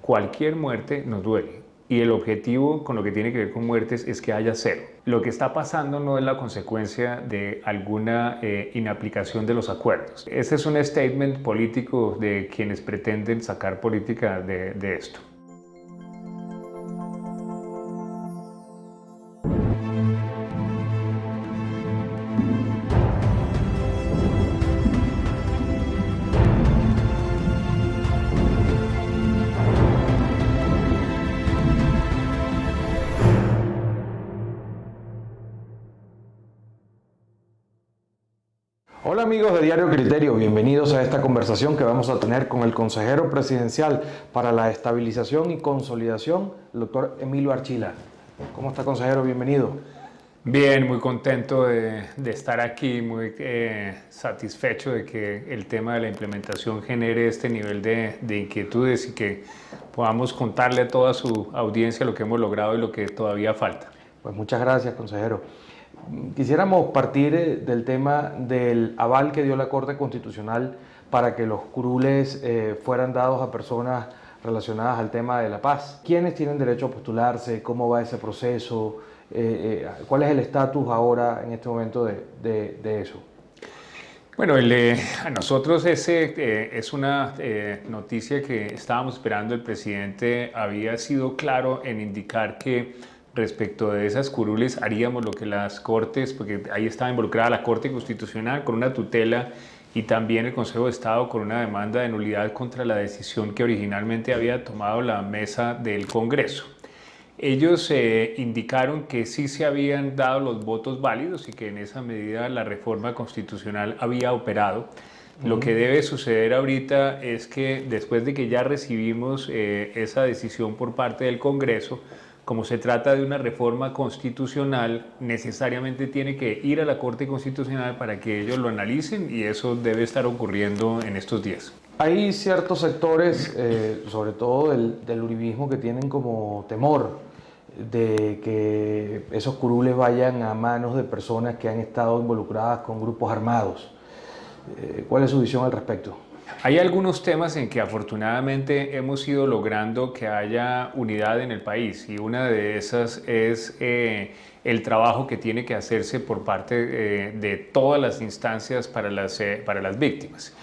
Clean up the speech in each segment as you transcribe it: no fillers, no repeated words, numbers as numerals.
cualquier muerte nos duele. Y el objetivo con lo que tiene que ver con muertes es que haya cero. Lo que está pasando no es la consecuencia de alguna inaplicación de los acuerdos. Ese es un statement político de quienes pretenden sacar política de esto. Hola amigos de Diario Criterio, bienvenidos a esta conversación que vamos a tener con el consejero presidencial para la estabilización y consolidación, el doctor Emilio Archila. ¿Cómo está, consejero? Bienvenido. Bien, muy contento de estar aquí, muy satisfecho de que el tema de la implementación genere este nivel de inquietudes y que podamos contarle a toda su audiencia lo que hemos logrado y lo que todavía falta. Pues muchas gracias, consejero. Quisiéramos partir del tema del aval que dio la Corte Constitucional para que los curules fueran dados a personas relacionadas al tema de la paz. ¿Quiénes tienen derecho a postularse? ¿Cómo va ese proceso? ¿Cuál es el estatus ahora en este momento de eso? Bueno, a nosotros es una noticia que estábamos esperando. El presidente había sido claro en indicar que respecto de esas curules haríamos lo que las Cortes, porque ahí estaba involucrada la Corte Constitucional con una tutela y también el Consejo de Estado con una demanda de nulidad contra la decisión que originalmente había tomado la mesa del Congreso. Ellos indicaron que sí se habían dado los votos válidos y que en esa medida la reforma constitucional había operado. Lo que debe suceder ahorita es que después de que ya recibimos esa decisión por parte del Congreso, como se trata de una reforma constitucional, necesariamente tiene que ir a la Corte Constitucional para que ellos lo analicen y eso debe estar ocurriendo en estos días. Hay ciertos sectores, sobre todo del uribismo, que tienen como temor de que esos curules vayan a manos de personas que han estado involucradas con grupos armados. ¿Cuál es su visión al respecto? Hay algunos temas en que afortunadamente hemos ido logrando que haya unidad en el país y una de esas es el trabajo que tiene que hacerse por parte de todas las instancias para las víctimas.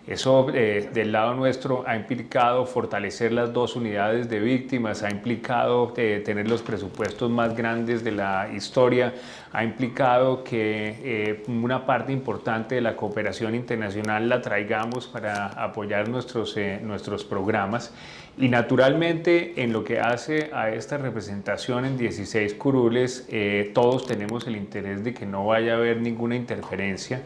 Eso del lado nuestro ha implicado fortalecer las dos unidades de víctimas, ha implicado tener los presupuestos más grandes de la historia, ha implicado que una parte importante de la cooperación internacional la traigamos para apoyar nuestros programas y naturalmente en lo que hace a esta representación en 16 curules todos tenemos el interés de que no vaya a haber ninguna interferencia.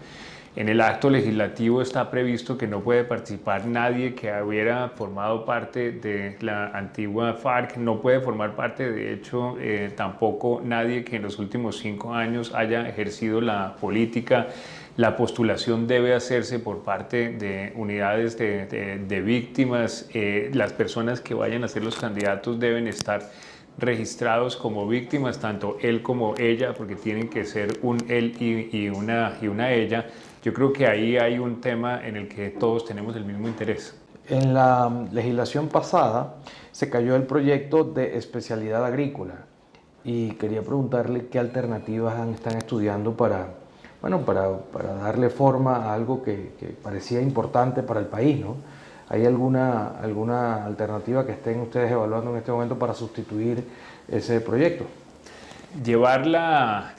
En el acto legislativo está previsto que no puede participar nadie que hubiera formado parte de la antigua FARC, no puede formar parte, de hecho, tampoco nadie que en los últimos 5 años haya ejercido la política. La postulación debe hacerse por parte de unidades de víctimas. Las personas que vayan a ser los candidatos deben estar registrados como víctimas, tanto él como ella, porque tienen que ser un él y una ella. Yo creo que ahí hay un tema en el que todos tenemos el mismo interés. En la legislación pasada se cayó el proyecto de especialidad agrícola y quería preguntarle qué alternativas están estudiando para darle forma a algo que parecía importante para el país, ¿no? ¿Hay alguna alternativa que estén ustedes evaluando en este momento para sustituir ese proyecto? Llevar la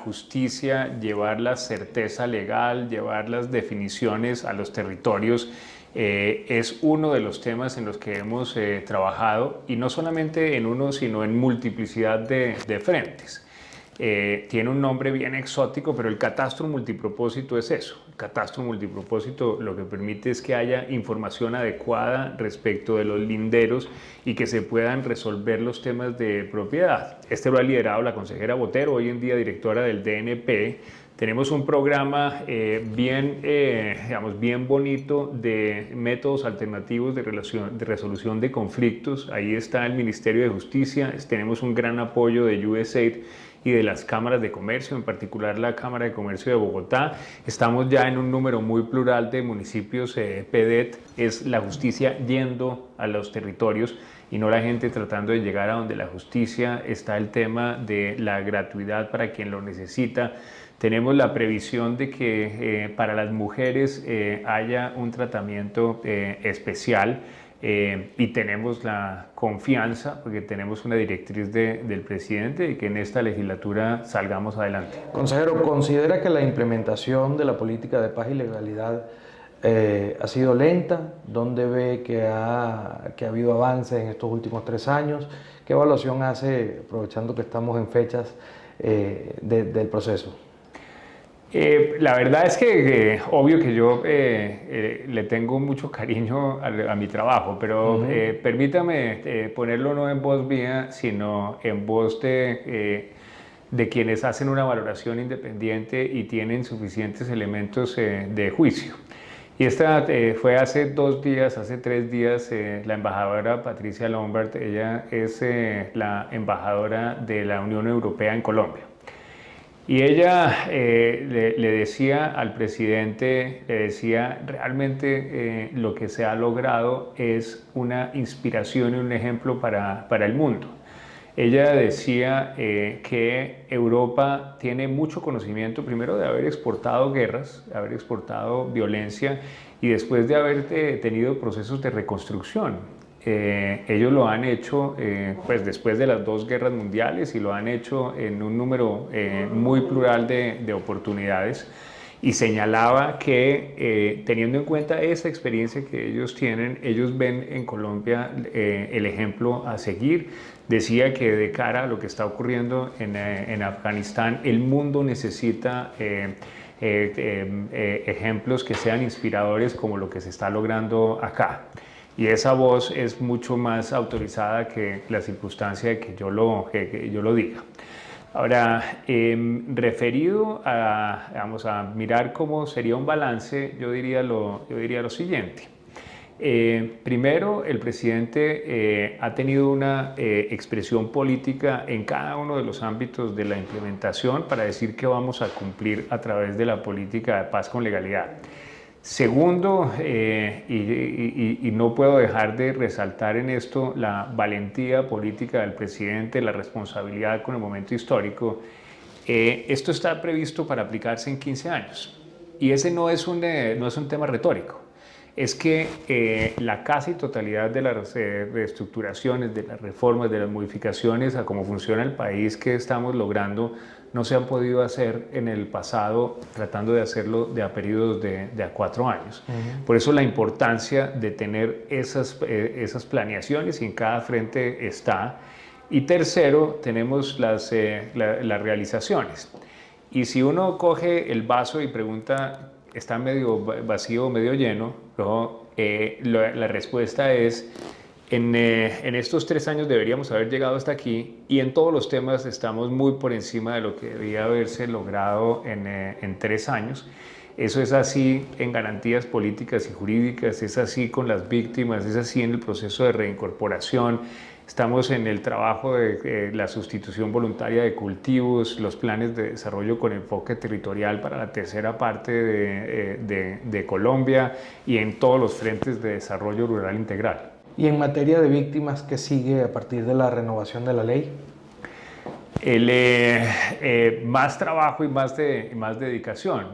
justicia, llevar la certeza legal, llevar las definiciones a los territorios es uno de los temas en los que hemos trabajado y no solamente en uno, sino en multiplicidad de frentes. Tiene un nombre bien exótico, pero el catastro multipropósito es eso. El catastro multipropósito lo que permite es que haya información adecuada respecto de los linderos y que se puedan resolver los temas de propiedad. Este lo ha liderado la consejera Botero, hoy en día directora del DNP, Tenemos un programa digamos, bien bonito de métodos alternativos de resolución de conflictos. Ahí está el Ministerio de Justicia. Tenemos un gran apoyo de USAID y de las cámaras de comercio, en particular la Cámara de Comercio de Bogotá. Estamos ya en un número muy plural de municipios. PEDET es la justicia yendo a los territorios y no la gente tratando de llegar a donde la justicia. Está el tema de la gratuidad para quien lo necesita. Tenemos la previsión de que para las mujeres haya un tratamiento especial y tenemos la confianza, porque tenemos una directriz del presidente, de que en esta legislatura salgamos adelante. Consejero, ¿considera que la implementación de la política de paz y legalidad ha sido lenta? ¿Dónde ve que ha habido avances en estos últimos 3 años? ¿Qué evaluación hace, aprovechando que estamos en fechas del proceso? La verdad es que obvio que yo le tengo mucho cariño a mi trabajo, pero permítame ponerlo no en voz mía, sino en voz de quienes hacen una valoración independiente y tienen suficientes elementos de juicio. Y esta fue hace 2 días, hace 3 días, la embajadora Patricia Lombard. Ella es la embajadora de la Unión Europea en Colombia. Y ella le decía al presidente, realmente lo que se ha logrado es una inspiración y un ejemplo para el mundo. Ella decía que Europa tiene mucho conocimiento, primero de haber exportado guerras, de haber exportado violencia y después de haber tenido procesos de reconstrucción. Ellos lo han hecho pues después de las 2 guerras mundiales y lo han hecho en un número muy plural de oportunidades, y señalaba que teniendo en cuenta esa experiencia que ellos tienen, ellos ven en Colombia el ejemplo a seguir. Decía que de cara a lo que está ocurriendo en Afganistán, el mundo necesita ejemplos que sean inspiradores como lo que se está logrando acá. Y esa voz es mucho más autorizada que la circunstancia de que yo lo diga. Ahora, referido a mirar cómo sería un balance, yo diría lo siguiente. Primero, el presidente ha tenido una expresión política en cada uno de los ámbitos de la implementación para decir que vamos a cumplir a través de la política de paz con legalidad. Segundo, y no puedo dejar de resaltar en esto la valentía política del presidente, la responsabilidad con el momento histórico. Esto está previsto para aplicarse en 15 años y ese no es un tema retórico. Es que la casi totalidad de las reestructuraciones, de las reformas, de las modificaciones a cómo funciona el país que estamos logrando no se han podido hacer en el pasado, tratando de hacerlo de a periodos de a 4 años. Por eso la importancia de tener esas planeaciones, y en cada frente está. Y tercero, tenemos las realizaciones. Y si uno coge el vaso y pregunta, ¿está medio vacío o medio lleno? La respuesta es, en estos 3 años deberíamos haber llegado hasta aquí, y en todos los temas estamos muy por encima de lo que debía haberse logrado en 3 años. Eso es así en garantías políticas y jurídicas, es así con las víctimas, es así en el proceso de reincorporación. Estamos en el trabajo de la sustitución voluntaria de cultivos, los planes de desarrollo con enfoque territorial para la tercera parte de Colombia, y en todos los frentes de desarrollo rural integral. ¿Y en materia de víctimas, qué sigue a partir de la renovación de la ley? Más trabajo y más dedicación.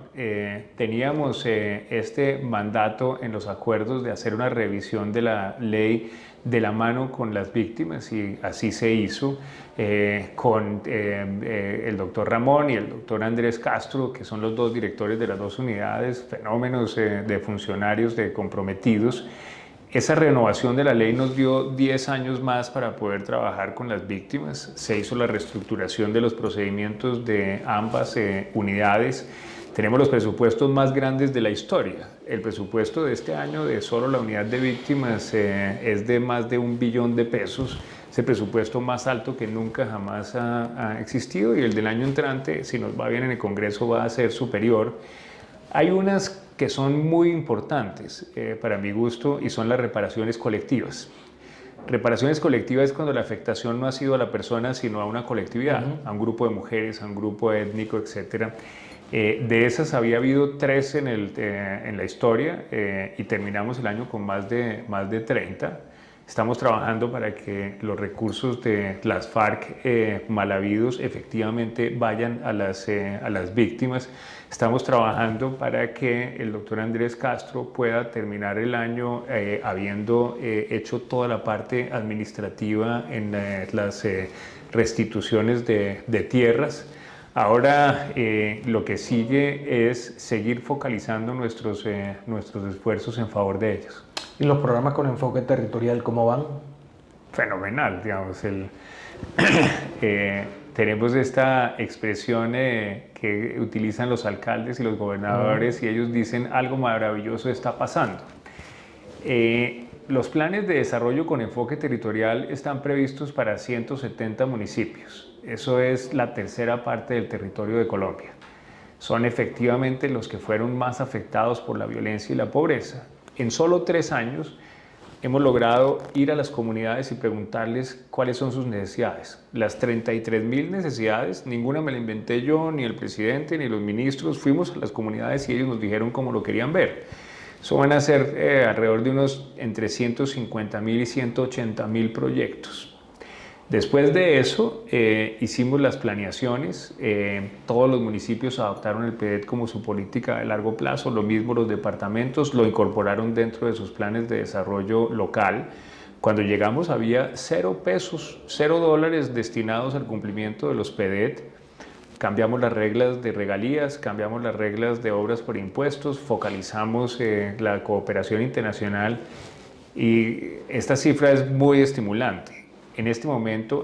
Teníamos este mandato en los acuerdos de hacer una revisión de la ley de la mano con las víctimas, y así se hizo con el doctor Ramón y el doctor Andrés Castro, que son los 2 directores de las 2 unidades, fenómenos de funcionarios comprometidos. Esa renovación de la ley nos dio 10 años más para poder trabajar con las víctimas. Se hizo la reestructuración de los procedimientos de ambas unidades. Tenemos los presupuestos más grandes de la historia. El presupuesto de este año de solo la unidad de víctimas es de más de $1 billón. ese presupuesto más alto que nunca jamás ha existido, y el del año entrante, si nos va bien en el Congreso, va a ser superior. Hay unas que son muy importantes para mi gusto, y son las reparaciones colectivas. Reparaciones colectivas es cuando la afectación no ha sido a la persona, sino a una colectividad, a un grupo de mujeres, a un grupo étnico, etc. De esas había habido 3 en la historia, y terminamos el año con más de 30. Estamos trabajando para que los recursos de las FARC mal habidos efectivamente vayan a las víctimas. Estamos trabajando para que el doctor Andrés Castro pueda terminar el año habiendo hecho toda la parte administrativa en las restituciones de tierras. Ahora lo que sigue es seguir focalizando nuestros esfuerzos en favor de ellos. ¿Y los programas con enfoque territorial cómo van? Fenomenal, digamos. Tenemos esta expresión que utilizan los alcaldes y los gobernadores, y ellos dicen algo maravilloso está pasando. Los planes de desarrollo con enfoque territorial están previstos para 170 municipios. Eso es la tercera parte del territorio de Colombia. Son efectivamente los que fueron más afectados por la violencia y la pobreza. En solo 3 años hemos logrado ir a las comunidades y preguntarles cuáles son sus necesidades. Las 33.000 necesidades, ninguna me la inventé yo, ni el presidente, ni los ministros. Fuimos a las comunidades y ellos nos dijeron cómo lo querían ver. Eso van a ser alrededor de unos entre 150.000 y 180.000 proyectos. Después de eso, hicimos las planeaciones. Todos los municipios adoptaron el PEDET como su política de largo plazo. Lo mismo los departamentos lo incorporaron dentro de sus planes de desarrollo local. Cuando llegamos había 0 pesos, $0 destinados al cumplimiento de los PEDET. Cambiamos las reglas de regalías, cambiamos las reglas de obras por impuestos, focalizamos la cooperación internacional, y esta cifra es muy estimulante. En este momento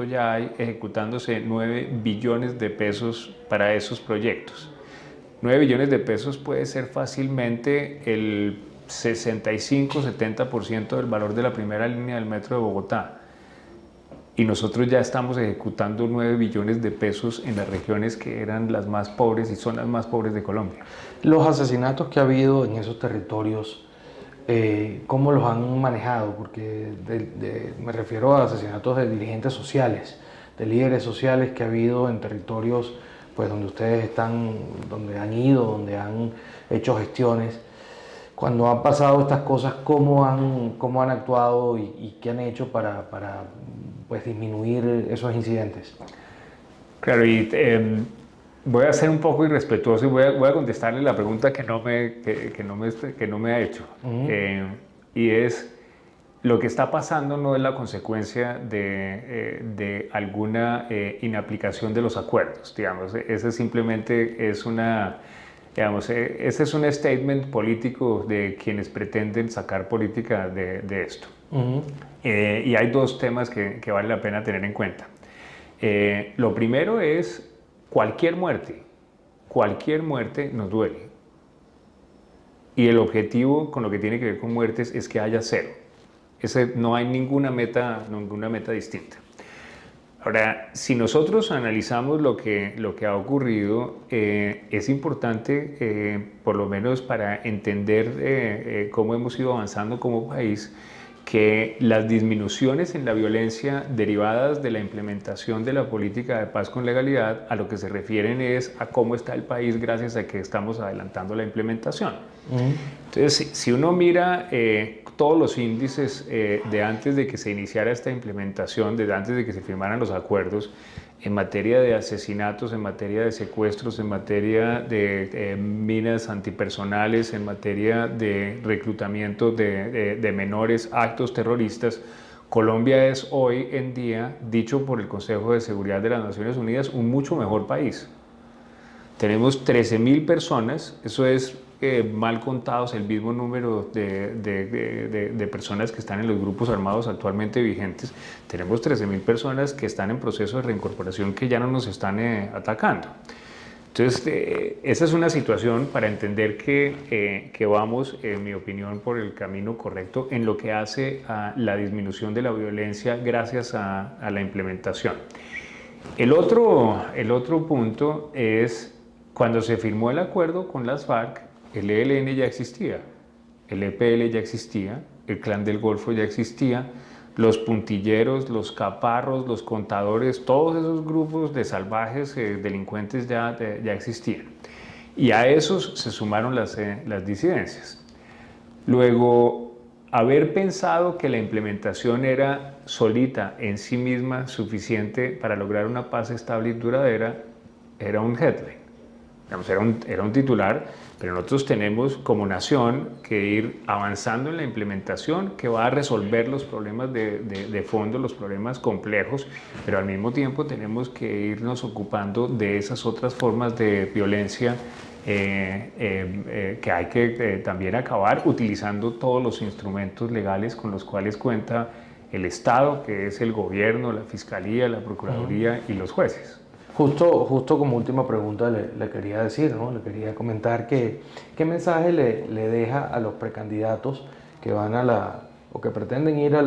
ya hay ejecutándose 9 billones de pesos para esos proyectos. 9 billones de pesos puede ser fácilmente el 65-70% del valor de la primera línea del metro de Bogotá. Y nosotros ya estamos ejecutando 9 billones de pesos en las regiones que eran las más pobres y son las más pobres de Colombia. Los asesinatos que ha habido en esos territorios, ¿cómo los han manejado? Porque me refiero a asesinatos de dirigentes sociales, de líderes sociales que ha habido en territorios pues, donde ustedes están, donde han ido, donde han hecho gestiones. Cuando han pasado estas cosas, ¿cómo han actuado y qué han hecho para pues, disminuir esos incidentes? Claro, y voy a ser un poco irrespetuoso y voy a contestarle la pregunta que no me ha hecho. Y es, lo que está pasando no es la consecuencia de alguna inaplicación de los acuerdos, digamos. Ese simplemente es ese es un statement político de quienes pretenden sacar política de esto. Y hay 2 temas que vale la pena tener en cuenta. Lo primero es cualquier muerte nos duele. Y el objetivo con lo que tiene que ver con muertes es que haya 0. No hay ninguna meta distinta. Ahora, si nosotros analizamos lo que ha ocurrido, es importante, por lo menos para entender cómo hemos ido avanzando como país, que las disminuciones en la violencia derivadas de la implementación de la política de paz con legalidad a lo que se refieren es a cómo está el país gracias a que estamos adelantando la implementación. Entonces, si uno mira todos los índices de antes de que se iniciara esta implementación, desde antes de que se firmaran los acuerdos, en materia de asesinatos, en materia de secuestros, en materia de minas antipersonales, en materia de reclutamiento de menores, actos terroristas, Colombia es hoy en día, dicho por el Consejo de Seguridad de las Naciones Unidas, un mucho mejor país. Tenemos 13.000 personas, eso es mal contados el mismo número de personas que están en los grupos armados actualmente vigentes. Tenemos 13.000 personas que están en proceso de reincorporación que ya no nos están atacando. Entonces, esa es una situación para entender que vamos, en mi opinión, por el camino correcto en lo que hace a la disminución de la violencia gracias a la implementación. El otro punto es cuando se firmó el acuerdo con las FARC, el ELN ya existía, el EPL ya existía, el Clan del Golfo ya existía, los puntilleros, los caparros, los contadores, todos esos grupos de salvajes delincuentes ya existían. Y a esos se sumaron las disidencias. Luego, haber pensado que la implementación era solita en sí misma suficiente para lograr una paz estable y duradera era un headline. Digamos, era un titular, pero nosotros tenemos como nación que ir avanzando en la implementación que va a resolver los problemas de fondo, los problemas complejos, pero al mismo tiempo tenemos que irnos ocupando de esas otras formas de violencia que hay que también acabar utilizando todos los instrumentos legales con los cuales cuenta el Estado, que es el gobierno, la Fiscalía, la Procuraduría y los jueces. Justo como última pregunta le quería decir, ¿no? Le quería comentar que qué mensaje le deja a los precandidatos que van o que pretenden ir a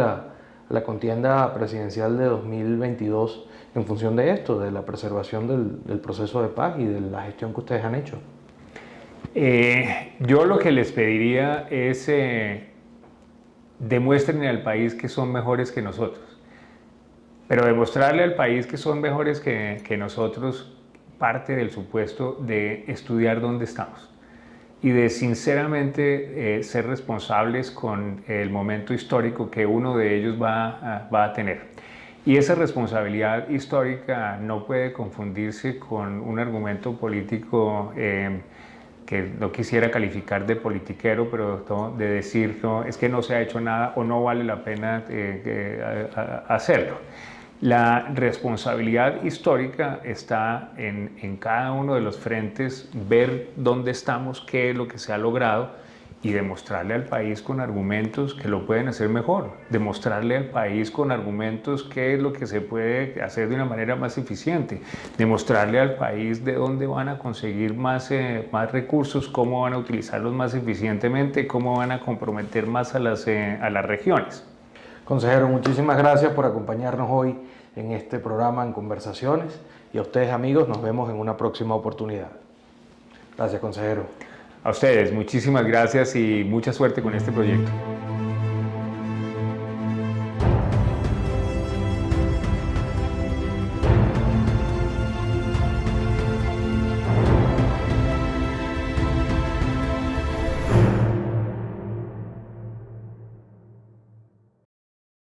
la contienda presidencial de 2022 en función de esto, de la preservación del proceso de paz y de la gestión que ustedes han hecho. Yo lo que les pediría es demuestren al país que son mejores que nosotros. Pero demostrarle al país que son mejores que nosotros parte del supuesto de estudiar dónde estamos y de sinceramente ser responsables con el momento histórico que uno de ellos va a tener. Y esa responsabilidad histórica no puede confundirse con un argumento político que no quisiera calificar de politiquero, pero de decir no, es que no se ha hecho nada o no vale la pena hacerlo. La responsabilidad histórica está en cada uno de los frentes, ver dónde estamos, qué es lo que se ha logrado y demostrarle al país con argumentos que lo pueden hacer mejor, demostrarle al país con argumentos qué es lo que se puede hacer de una manera más eficiente, demostrarle al país de dónde van a conseguir más recursos, cómo van a utilizarlos más eficientemente, cómo van a comprometer más a las regiones. Consejero, muchísimas gracias por acompañarnos hoy en este programa en Conversaciones y a ustedes amigos nos vemos en una próxima oportunidad. Gracias, consejero. A ustedes, muchísimas gracias y mucha suerte con este proyecto.